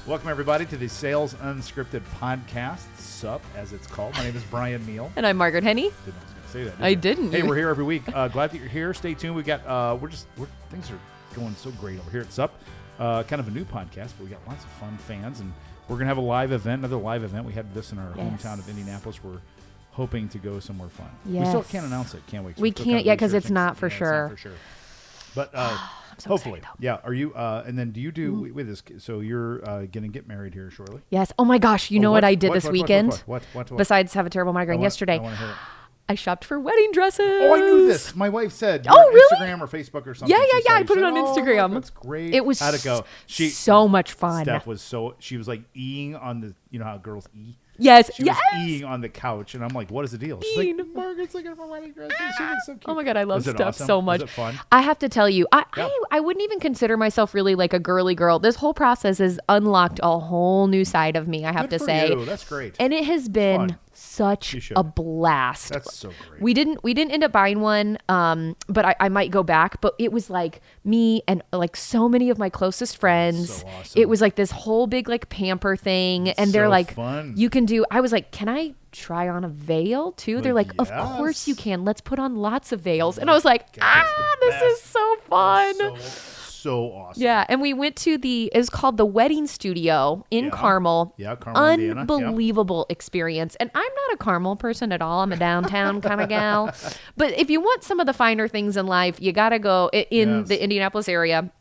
Welcome, everybody, to the Sales Unscripted Podcast, SUP, as it's called. My name is Brian Neal. And I'm Margaret Henney. Didn't know I was going to say that, did I you? didn't. Hey, we're here every week. Glad that you're here. Stay tuned. We got, things are going so great over here at SUP. Kind of a new podcast, but we got lots of fun fans, and we're going to have a live event, another live event. We had this in our hometown of Indianapolis. We're hoping to go somewhere fun. Yes. We still can't announce it, can we? We can't yet because it's not for sure. It's not for sure. But so hopefully, excited, yeah. Are you? And then do you do with this? So you're going to get married here shortly. Yes. Oh my gosh. You know what I did this weekend? What? Besides have a terrible migraine yesterday. I want to hear it. I shopped for wedding dresses. Oh, I knew this. My wife said. Oh, really? Instagram or Facebook or something. Yeah. She saw I you. put She it said, on Instagram. That's great. It was How'd it go? So much fun. Steph was she was like eeing on the, you know how girls ee? Yes. She was eeing on the couch, and I'm like, what is the deal? She's like, Margaret's looking for wedding dresses. She looks so cute. Oh my God, I love Steph awesome? so much. Was it fun? I have to tell you, I wouldn't even consider myself really like a girly girl. This whole process has unlocked a whole new side of me, I have Good to for say. you. That's great. And it has been Fun. such a blast. That's so great. We didn't end up buying one, but I might go back. But it was like me and like so many of my closest friends. So awesome. It was like this whole big like pamper thing, and they're so like, fun. you can do. I was like, can I try on a veil too? They're like, of yes. course you can. Let's put on lots of veils. And I was like, God, this that's the is best. so fun. So awesome. Yeah, and we went to it was called the Wedding Studio in Carmel. Yeah, Carmel, Indiana. Unbelievable experience. And I'm not a Carmel person at all. I'm a downtown kind of gal. But if you want some of the finer things in life, you got to go in the Indianapolis area.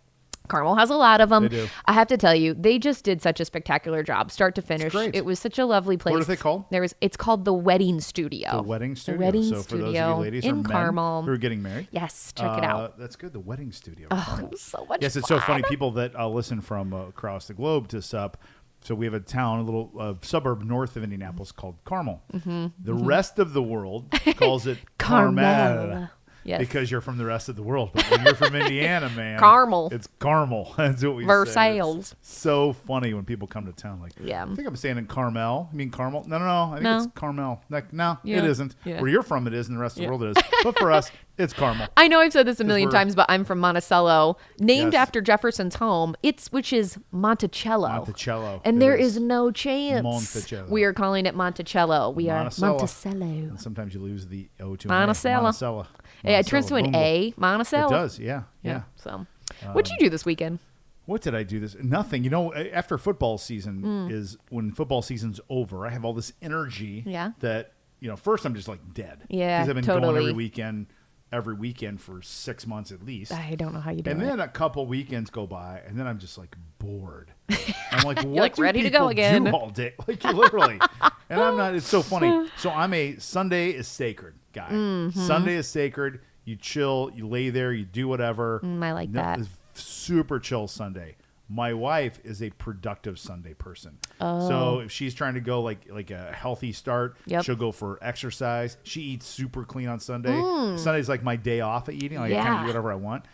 Carmel has a lot of them. They do. I have to tell you, they just did such a spectacular job, start to finish. Great. It was such a lovely place. What are they called? It's called the Wedding Studio. The Wedding Studio. The Wedding so for those of you ladies in or men Carmel who are getting married. Yes, check it out. That's good. The Wedding Studio. Oh, so much Yes, it's fun. so funny. People that listen from across the globe to SUP. So we have a town, a little suburb north of Indianapolis called Carmel. The rest of the world calls it Carmel. Yes. Because you're from the rest of the world. But when you're from Indiana, man. Carmel. It's Carmel. That's what we say. Versailles. It's so funny when people come to town. Like, Yeah. I think I'm saying in Carmel. You mean Carmel? No. I think No. it's Carmel. Like, no, Yeah. it isn't. Yeah. Where you're from, it is, and the rest of the world it is. But for us, it's Carmel. I know I've said this a million we're- times, but I'm from Monticello, named Yes. after Jefferson's home. Which is Monticello. Monticello. And It there is. is no chance Monticello. we are calling it Monticello. We are Monticello. And sometimes you lose the O to Monticello. Monticello. Yeah, it turns to an Boom. A. Monticello. It does, yeah. So, what'd you do this weekend? What did I do this? Nothing. You know, after football season is when football season's over, I have all this energy Yeah. that, first I'm just like dead. Yeah, Because I've been going totally. every weekend for 6 months at least. I don't know how you do And it. then a couple weekends go by, and then I'm just like bored. I'm like, what like, do ready to people go again. do all day? Like, literally. And I'm not. It's so funny. So I'm a Sunday is sacred guy. Mm-hmm. Sunday is sacred. You chill. You lay there. You do whatever. I like that. It's super chill Sunday. My wife is a productive Sunday person. So if she's trying to go like a healthy start, Yep. she'll go for exercise. She eats super clean on Sunday. Sunday's like my day off of eating. Like I kind of Yeah. do whatever I want.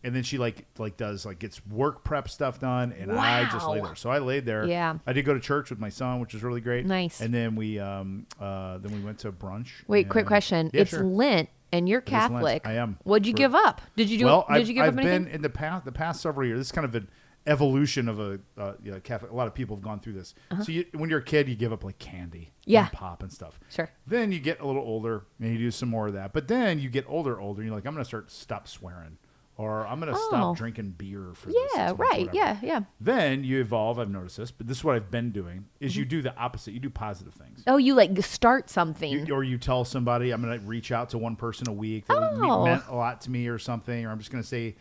And then she gets work prep stuff done, and I just lay Wow. there. So I laid there. Yeah. I did go to church with my son, which was really great. Nice. And then we went to brunch. Wait, quick and- question. Yeah, it's sure. Lent, and you're is Lent. Catholic. I am. What'd you give up? Did you do? Well, did you give I've up anything? been in the past several years. This is kind of an evolution of a Catholic. A lot of people have gone through this. So when you're a kid, you give up like candy, Yeah. and pop and stuff. Sure. Then you get a little older and you do some more of that. But then you get older, and you're like, I'm going to stop swearing, or I'm going to stop drinking beer for the 6 Yeah, months, right. whatever. Yeah. Then you evolve. I've noticed this, but this is what I've been doing: is you do the opposite. You do positive things. Oh, you like start something. Or you tell somebody, I'm going to reach out to one person a week that Oh. meant a lot to me or something, or I'm just going to say,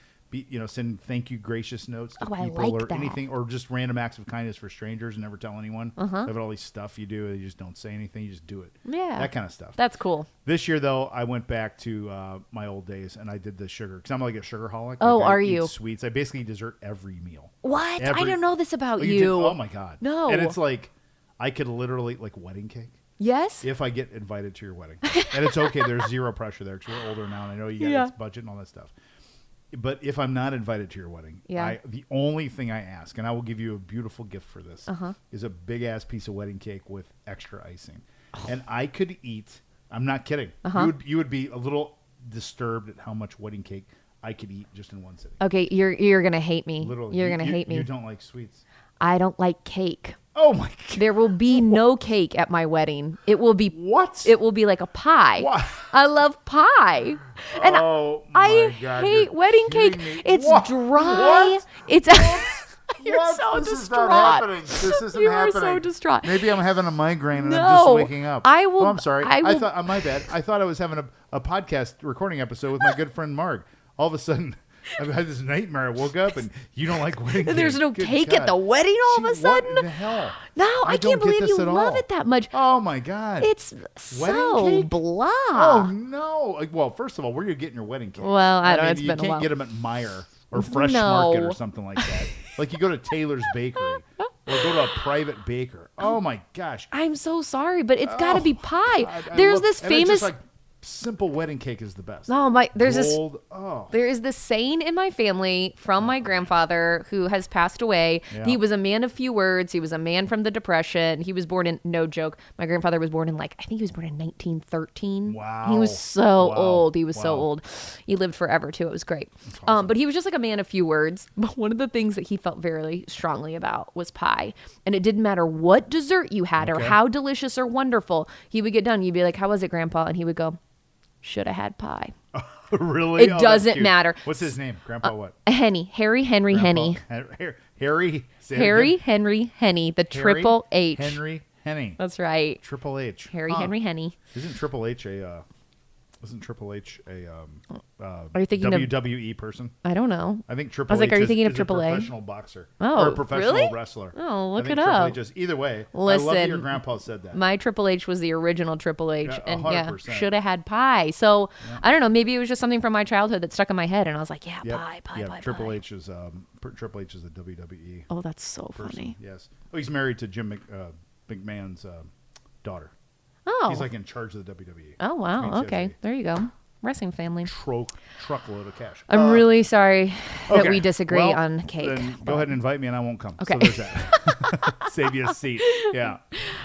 send thank you gracious notes to Oh, I people like or that. anything, or just random acts of kindness for strangers and never tell anyone. Have all these stuff you do, you just don't say anything, you just do it. Yeah. That kind of stuff. That's cool. This year, though, I went back to my old days, and I did the sugar, because I'm like a sugarholic. Oh, Like, I are eat you? Sweets. I basically dessert every meal. What? I Every- don't know this about Oh, you. did? Oh, my God. No. And it's like, I could literally, like wedding cake. Yes. If I get invited to your wedding. And it's okay. There's zero pressure there because we're older now, and I know you got this budget and all that stuff. But if I'm not invited to your wedding, the only thing I ask, and I will give you a beautiful gift for this, is a big-ass piece of wedding cake with extra icing. And I could eat, I'm not kidding, you would be a little disturbed at how much wedding cake I could eat just in one sitting. Okay, you're gonna hate me. Literally. You're gonna hate me. You don't like sweets. I don't like cake. Oh my God. There will be no cake at my wedding. It will be what? It will be like a pie. What? I love pie. And I God, hate wedding cake. Me. It's what? dry. What? It's You're what? so this distraught. Is not happening. This isn't you happening. are so distraught. Maybe I'm having a migraine and No, I'm just waking up. I will. Oh, I'm sorry. I will, thought, my bad. I thought I was having a podcast recording episode with my good friend Marg. All of a sudden, I've had this nightmare. I woke up and you don't like wedding cake. There's no Good cake God. at the wedding all of a sudden? What in the hell? No, I can't believe you love it that much. Oh, my God. It's so cake? blah. Oh, no. Like, well, first of all, where are you getting your wedding cake? Well, I don't know. It's you been a can't while. get them at Meijer or Fresh No. Market or something like that. Like you go to Taylor's Bakery or go to a private baker. Oh, my gosh. I'm so sorry, but it's got to be pie. God, There's this and it's famous. just like simple wedding cake is the best. Oh my! There's Gold, There is this saying in my family from my grandfather who has passed away. Yeah. He was a man of few words. He was a man from the Depression. He was born in, no joke, my grandfather was born in I think he was born in 1913. Wow. He was so Wow. old. He was so Wow. old. He lived forever too. It was great. awesome. But he was just like a man of few words. But one of the things that he felt very strongly about was pie. And it didn't matter what dessert you had or Okay. how delicious or wonderful. He would get done. You'd be like, "How was it, Grandpa?" And he would go, "Should have had pie." Really? It that's doesn't cute. matter. What's his name? Grandpa what? Harry Henry Henny. Harry. Say it Harry again. Henry Henny, the Harry Triple H. Henry Henny. That's right. Triple H. Harry Henry Henny. Isn't Triple H a Wasn't Triple H a Are you thinking of? WWE person? I don't know. I think Triple H like, are you is, thinking of is a Triple A? professional boxer Oh, or a professional really? wrestler. Oh, I look think it Triple up. H is, either way, I Listen, love that your grandpa said that. My Triple H was the original Triple H, Yeah, and 100%. should have had pie. So I don't know. Maybe it was just something from my childhood that stuck in my head, and I was like, yeah, Yep. pie. Triple pie. H is Triple H is a WWE Oh, that's so person. funny. Yes. Oh, he's married to Jim McMahon's daughter. Oh, He's like in charge of the WWE. oh Which wow. means he Okay, has there you go. Wrestling family. a truckload of cash. I'm really sorry that Okay. we disagree Well, on cake. Then go ahead and invite me, and I won't come. Okay. So there's that. Save you a seat. Yeah.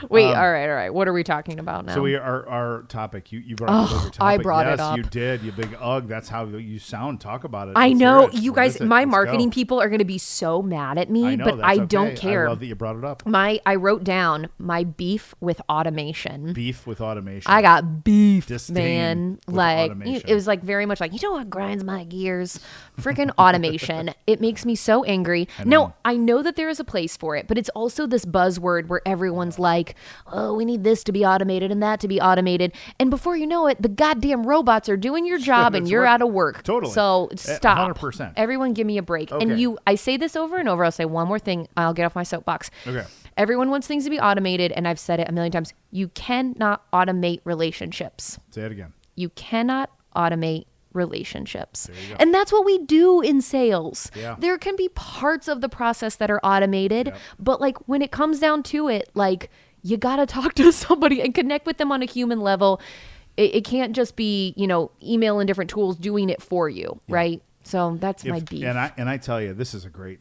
Wait, all right. What are we talking about now? So our topic. You brought up your topic. I brought yes, it up. you did. You big ugh. That's how you sound. Talk about it. I Let's know hear it. you What guys. is it? My Let's marketing go. people are going to be so mad at me, I know, but that's I okay. don't care. I love that you brought it up. I wrote down my beef with automation. Beef with automation. I got beef, Disdain man. with Like automation. it was like very much like, you know what grinds my gears? Freaking automation. It makes me so angry. No, I know that there is a place for it, but it's also this buzzword where everyone's like, oh, we need this to be automated and that to be automated. And before you know it, the goddamn robots are doing your job and That's you're right. out of work. Totally. So stop. 100%. Everyone give me a break. Okay. And I say this over and over. I'll say one more thing. I'll get off my soapbox. Okay. Everyone wants things to be automated, and I've said it a million times. You cannot automate relationships. Say it again. You cannot automate relationships. There you go. And that's what we do in sales. Yeah. There can be parts of the process that are automated, Yep. but like when it comes down to it, like you got to talk to somebody and connect with them on a human level. It can't just be, email and different tools doing it for you, right? So that's my beef. And I tell you, this is a great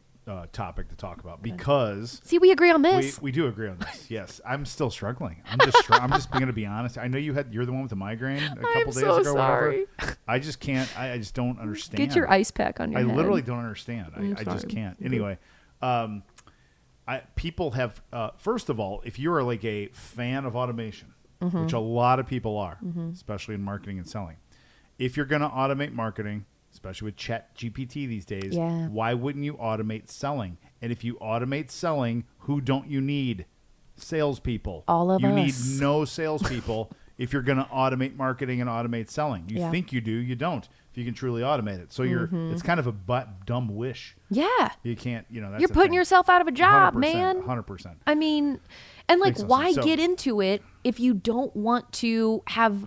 topic to talk about because See, we agree on this. we do agree on this. Yes, I'm still struggling. I'm just going to be honest. I know you're the one with the migraine a couple days so ago. sorry. Whatever. I just can't. I just don't understand. Get your ice pack on your I head. literally don't understand. I'm I just sorry. can't. Anyway, people have. First of all, if you are like a fan of automation, Mm-hmm. which a lot of people are, especially in marketing and selling, if you're going to automate marketing, especially with Chat GPT these days, Yeah. why wouldn't you automate selling? And if you automate selling, who don't you need? Salespeople. All of you us. need no salespeople if you're going to automate marketing and automate selling. You Yeah. think you do, you don't. If you can truly automate it, so it's kind of a dumb wish. Yeah. You can't, that's You're the putting thing. yourself out of a job, 100%, man. 100%. I mean, and like, Makes no why sense. So- get into it if you don't want to have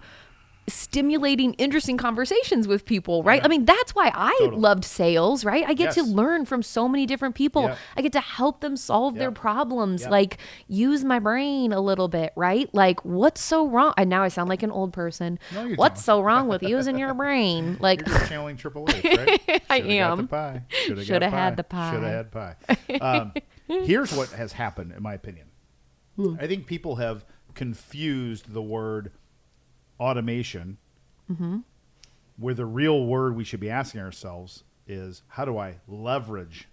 stimulating, interesting conversations with people, right? I mean, that's why I Totally. loved sales, right? I get to Yes. learn from so many different people. Yep. I get to help them solve their Yep. problems, Yep. like use my brain a little bit, right? Like, what's so wrong? And now I sound like an old person. No, you What's don't. so wrong with using your brain? Like, You're just channeling Triple H, right? I Shoulda got am. the pie. Shoulda had the pie. Should have had pie. Here's what has happened, in my opinion. I think people have confused the word automation, where the real word we should be asking ourselves is, how do I leverage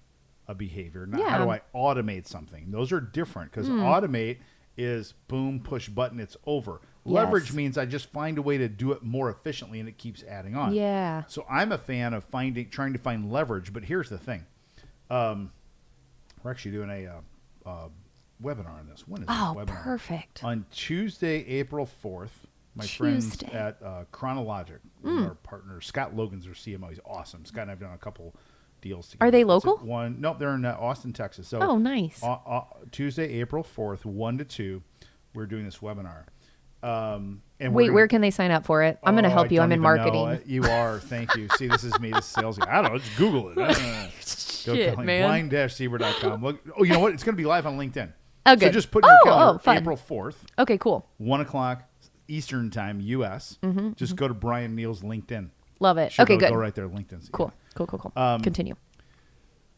a behavior, not how do I automate something. Those are different because automate is boom, push button, it's over. Leverage means I just find a way to do it more efficiently and it keeps adding on. Yeah. So I'm a fan of trying to find leverage, but here's the thing. We're actually doing a webinar on this. When is this webinar? Perfect. On Tuesday, April 4th. My friends at Chronologic, one of our partners, Scott Logan's their CMO. He's awesome. Scott and I have done a couple deals together. Are they local? No, they're in Austin, Texas. So nice. Tuesday, April 4th, 1 to 2, we're doing this webinar. Where can they sign up for it? I'm going to help you. I'm in marketing. You are. Thank you. See, this is me, this sales guy. I don't know. Just Google it. Shit, man. Blind-zebra.com. Look, you know what? It's going to be live on LinkedIn. Oh, good. So just put in your calendar, fun. April 4th. Okay, cool. 1 o'clock Eastern time, U.S. Just go to Brian Neal's LinkedIn. Love it. Okay, good. Go right there, LinkedIn. Cool. Continue.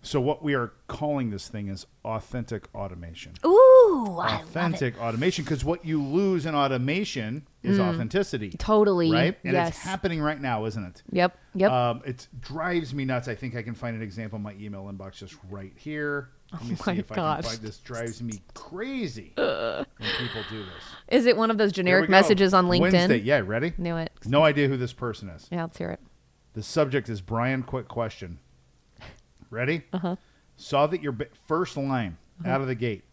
So what we are calling this thing is authentic automation. Ooh, authentic automation, because what you lose in automation is authenticity. Totally. Right? And yes. it's happening right now, isn't it? Yep. It drives me nuts. I think I can find an example in my email inbox just right here. Let me see if I can find this. Drives me crazy when people do this. Is it one of those generic messages on LinkedIn? Wednesday. Yeah, ready? Knew it. No idea who this person is. Yeah, let's hear it. The subject is Brian, quick question. Ready? Saw that your first line out of the gate.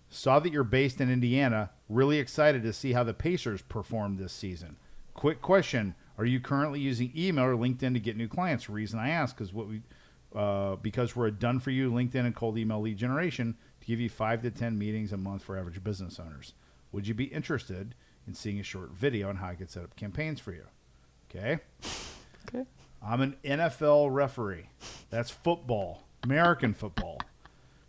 Saw that you're based in Indiana. Really excited to see how the Pacers performed this season. Quick question. Are you currently using email or LinkedIn to get new clients? Reason I ask is because we're a done-for-you LinkedIn and cold email lead generation to give you 5 to 10 meetings a month for average business owners. Would you be interested in seeing a short video on how I could set up campaigns for you? Okay. I'm an NFL referee. That's football, American football.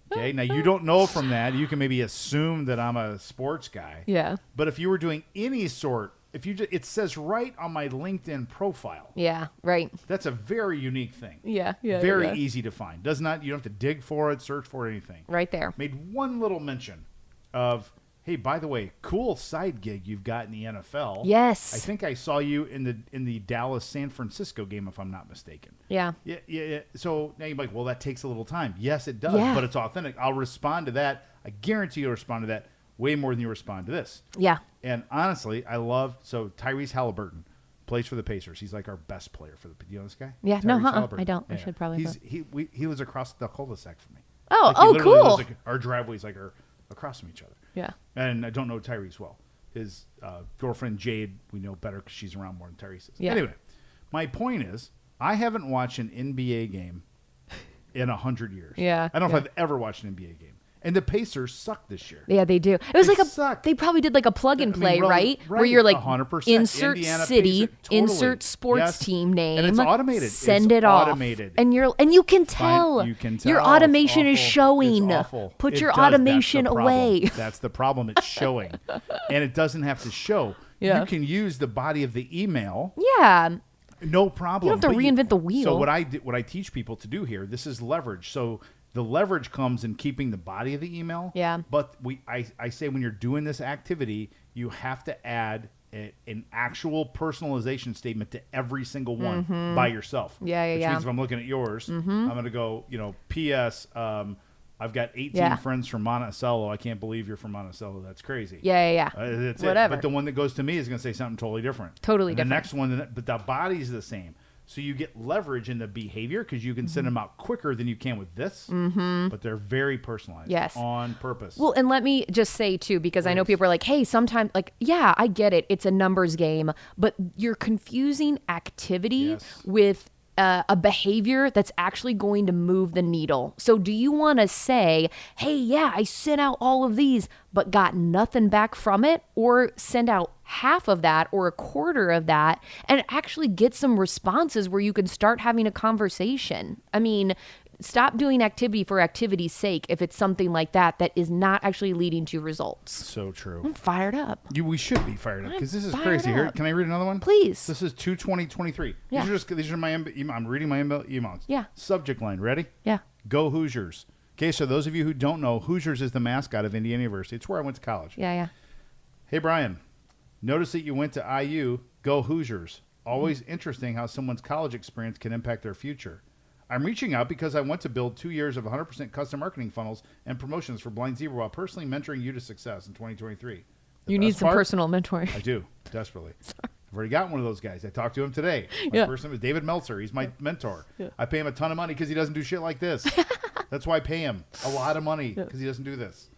Okay. Now, you don't know from that. You can maybe assume that I'm a sports guy. Yeah. But if you were doing any sort, it says right on my LinkedIn profile. Yeah. Right. That's a very unique thing. Yeah. Very easy to find. You don't have to dig for it, search for it, anything. Right there. Made one little mention of, hey, by the way, cool side gig you've got in the NFL. Yes. I think I saw you in the Dallas San Francisco game, if I'm not mistaken. Yeah. Yeah. So now you're like, well, that takes a little time. Yes, it does, Yeah. but it's authentic. I'll respond to that. I guarantee you'll respond to that way more than you respond to this. Yeah. And honestly, Tyrese Halliburton plays for the Pacers. He's like our best player for the. Do you know this guy? Yeah. Tyrese I don't. Yeah. I should probably. He lives across the cul-de-sac from me. Oh, cool. Lives our driveways are across from each other. Yeah. And I don't know Tyrese well. His girlfriend Jade, we know better because she's around more than Tyrese is. Yeah. Anyway, my point is, I haven't watched an NBA game in 100 years. Yeah. I don't know if I've ever watched an NBA game. And the Pacers suck this year. Yeah, they do. It was they probably did like a plug and play, right? Where you're like 100%. insert Indiana city, Pacers, totally. insert sports team name, and it's automated. Send it off, automated. and you can tell. You can tell. Your automation is It's showing. awful. Put It your does. automation That's the problem. away. That's the problem. It's showing, and it doesn't have to show. Yeah. You can use the body of the email. Yeah. No problem. You don't have to reinvent the wheel. So what I teach people to do here, this is leverage. So the leverage comes in keeping the body of the email. Yeah. But I say when you're doing this activity, you have to add an actual personalization statement to every single one by yourself. Yeah. Which means if I'm looking at yours, I'm going to go, P.S. I've got 18 friends from Monticello. I can't believe you're from Monticello. That's crazy. Yeah. That's Whatever. it. But the one that goes to me is going to say something totally different. Totally different. The next one, but the body's the same. So you get leverage in the behavior because you can send them out quicker than you can with this. But they're very personalized. Yes. On purpose. Well, and let me just say too, because I know people are like, hey, sometimes yeah, I get it. It's a numbers game, but you're confusing activity with a behavior that's actually going to move the needle. So do you want to say, hey, yeah, I sent out all of these, but got nothing back from it, or send out half of that or a quarter of that and actually get some responses where you can start having a conversation? I mean, stop doing activity for activity's sake if it's something like that is not actually leading to results. So true. I'm fired up. We should be fired up because this is crazy. Here, can I read another one? Please. This is 2/20/23. Yeah. These are my email. I'm reading my emails. Yeah. Subject line. Ready? Yeah. Go Hoosiers. Okay, so those of you who don't know, Hoosiers is the mascot of Indiana University. It's where I went to college. Yeah. Hey, Brian. Notice that you went to IU. Go Hoosiers. Always interesting how someone's college experience can impact their future. I'm reaching out because I want to build 2 years of 100% custom marketing funnels and promotions for Blind Zebra while personally mentoring you to success in 2023. You need some personal mentoring. I do, desperately. I've already got one of those guys. I talked to him today. My person was David Meltzer. He's my mentor. Yeah. I pay him a ton of money because he doesn't do shit like this. That's why I pay him a lot of money because he doesn't do this.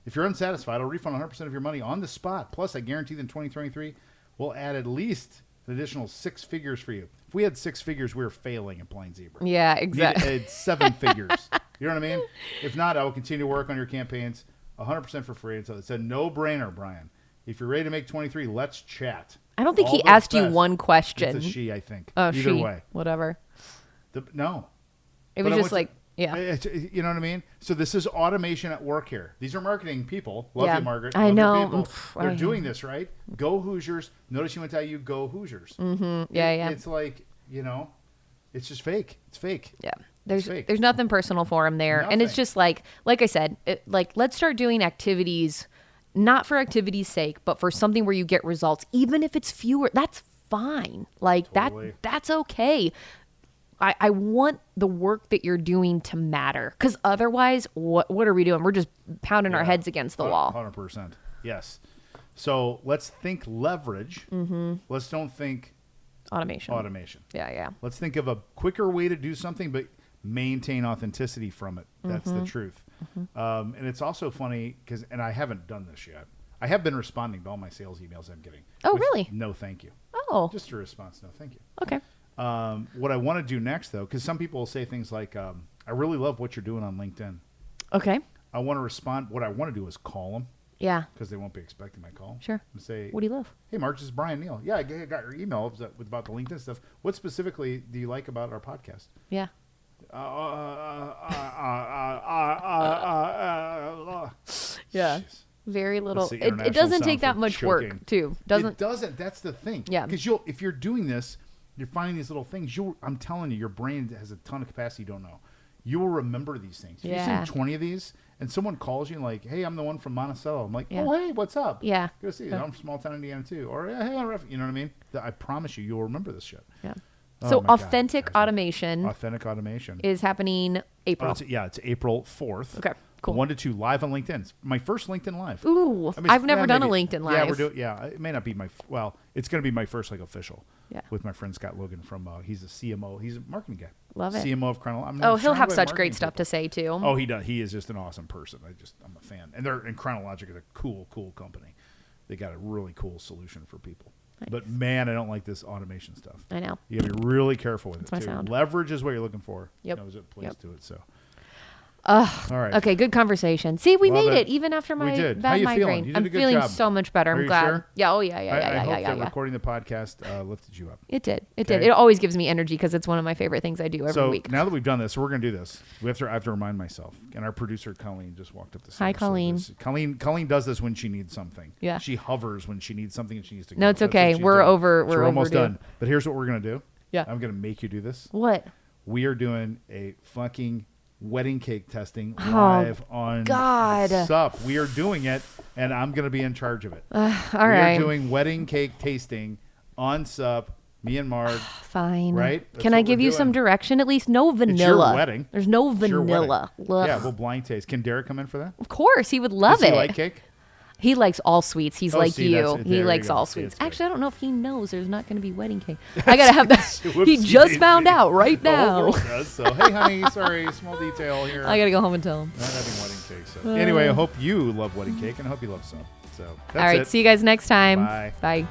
If you're unsatisfied, I'll refund 100% of your money on the spot. Plus, I guarantee that in 2023, we'll add at least an additional 6 figures for you. If we had 6 figures, we were failing at Blind Zebra. Yeah, exactly. It's 7 figures. You know what I mean? If not, I will continue to work on your campaigns 100% for free. So it's a no-brainer, Brian. If you're ready to make 23, let's chat. I don't think he asked you one question. It's a she, I think. Oh, Either way. Whatever. No. It was just like, yeah. You know what I mean? So this is automation at work here. These are marketing people. Love you, Margaret. I know. People. They're doing this, right? Go Hoosiers. Notice you went to IU, go Hoosiers. Mm-hmm. Yeah. It's like, it's just fake. It's fake. Yeah. There's nothing personal for him there. Nothing. And it's just like I said, let's start doing activities, not for activity's sake, but for something where you get results. Even if it's fewer, that's fine. Like totally. That's okay. I want the work that you're doing to matter, because otherwise, what are we doing? We're just pounding our heads against the wall. 100%. Yes. So let's think leverage. Mm-hmm. Let's don't think automation. Yeah. Let's think of a quicker way to do something, but maintain authenticity from it. That's the truth. Mm-hmm. And it's also funny and I haven't done this yet. I have been responding to all my sales emails I'm getting. Oh, really? No, thank you. Oh. Just a response. No, thank you. Okay. What I want to do next, though, because some people will say things like, I really love what you're doing on LinkedIn. Okay. I want to respond. What I want to do is call them. Yeah. Because they won't be expecting my call. Sure. And say, what do you love? Hey, Mark, this is Brian Neal. Yeah, I got your email about the LinkedIn stuff. What specifically do you like about our podcast? Yeah. Yeah. Jeez. Very little. It doesn't take that much work, too. It doesn't. That's the thing. Yeah. Because if you're doing this, you're finding these little things. I'm telling you, your brain has a ton of capacity you don't know. You will remember these things. If you send 20 of these, and someone calls you like, hey, I'm the one from Monticello. I'm like, oh, hey, what's up? Yeah. Go see you. I'm from small town Indiana, too. Or, hey, you know what I mean? I promise you'll remember this shit. Yeah. So authentic automation. Authentic automation is happening April. It's April 4th. Okay. Cool. 1 to 2 live on LinkedIn. It's my first LinkedIn live. Ooh, I've never done a LinkedIn live. It may not be it's going to be my first official. Yeah. With my friend Scott Logan from he's a CMO. He's a marketing guy. Love it. CMO of Chronological. He'll have such great stuff to say too. Oh, he does. He is just an awesome person. I'm a fan. And Chronologic is a cool company. They got a really cool solution for people. Nice. But man, I don't like this automation stuff. I know. You got to be really careful with That's it too. Sound. Leverage is what you're looking for. Yep. Knows it plays to it. So. All right. Okay, good conversation. See, we made it even after my bad migraine. I'm feeling so much better. I'm glad. Sure? Yeah. Oh yeah. I hope that recording the podcast lifted you up. It did. It did. It always gives me energy because it's one of my favorite things I do every week. So now that we've done this, we're going to do this. I have to remind myself. And our producer Colleen just walked up the stairs. Hi, Colleen. Colleen does this when she needs something. Yeah. She hovers when she needs something and she needs to go. No, it's okay. We're almost done. But here's what we're going to do. Yeah. I'm going to make you do this. What? We are doing a fucking wedding cake testing live on SUP. We are doing it, and I'm going to be in charge of it. All right. We are doing wedding cake tasting on SUP. Me and Marg. Fine. Right? Can I give you some direction? At least no vanilla. It's your wedding. There's no vanilla. Yeah, we'll blind taste. Can Derek come in for that? Of course. He would love it. Does he like cake? He likes all sweets. He's like you. He likes all sweets. sweets. Actually, I don't know if he knows there's not going to be wedding cake. I got to have that. He just found out right now. The whole world does, so, hey, honey, sorry, small detail here. I got to go home and tell him. Not having wedding cake. So. Anyway, I hope you love wedding cake, and I hope you love SUP. So that's all right, it. See you guys next time. Bye. Bye.